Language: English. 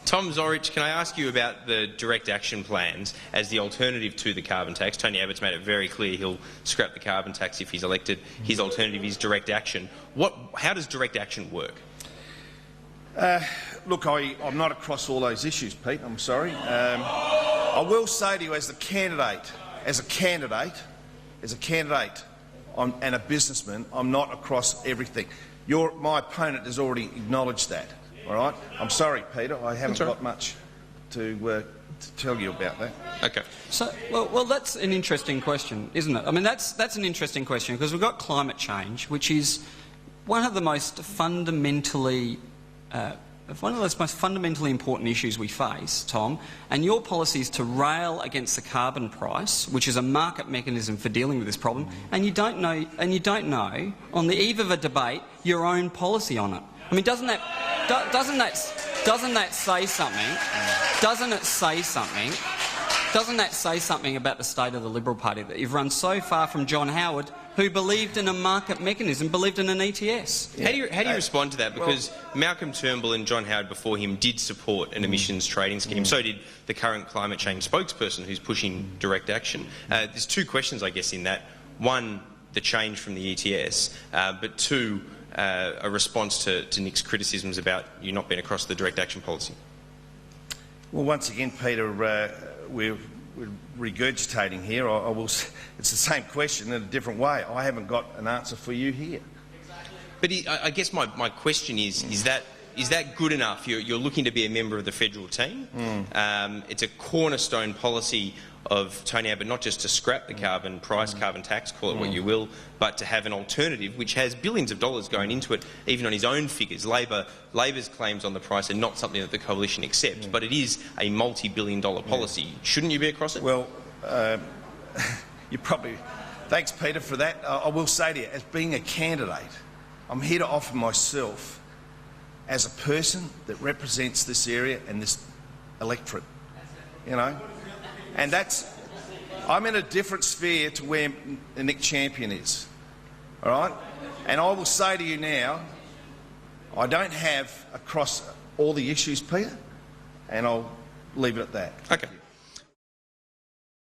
Tom Zorich, can I ask you about the direct action plans as the alternative to the carbon tax? Tony Abbott's made it very clear he'll scrap the carbon tax if he's elected. His alternative is direct action. How does direct action work? Look, I'm not across all those issues, Pete. I'm sorry. I will say to you, as a candidate, and a businessman, I'm not across everything. My opponent has already acknowledged that. All right. I'm sorry, Peter. I haven't got much to tell you about that. Okay. So, well, that's an interesting question, isn't it? I mean, that's an interesting question because we've got climate change, which is one of the most fundamentally important issues we face, Tom, and your policy is to rail against the carbon price, which is a market mechanism for dealing with this problem, and you don't know on the eve of a debate your own policy on it. I mean, doesn't that say something? Doesn't it say something? Doesn't that say something about the state of the Liberal Party, that you've run so far from John Howard, who believed in a market mechanism, believed in an ETS? How do you respond to that? Because Malcolm Turnbull and John Howard before him did support an emissions trading scheme. So did the current climate change spokesperson who's pushing direct action. There's two questions, I guess, in that. One, the change from the ETS, but two, a response to Nick's criticisms about you not being across the direct action policy. Well, once again, Peter, we're regurgitating here. It's the same question in a different way. I haven't got an answer for you here. But I guess my question is that good enough? You're looking to be a member of the federal team. It's a cornerstone policy of Tony Abbott not just to scrap the carbon price, carbon tax, call it what you will, but to have an alternative which has billions of dollars going into it, even on his own figures. Labor's claims on the price are not something that the coalition accepts, but it is a multi-billion-dollar policy. Shouldn't you be across it? Well, you probably... Thanks, Peter, for that. I will say to you, as being a candidate, I'm here to offer myself as a person that represents this area and this electorate, you know. And I'm in a different sphere to where Nick Champion is, all right? And I will say to you now, I don't have across all the issues, Peter, and I'll leave it at that. Okay.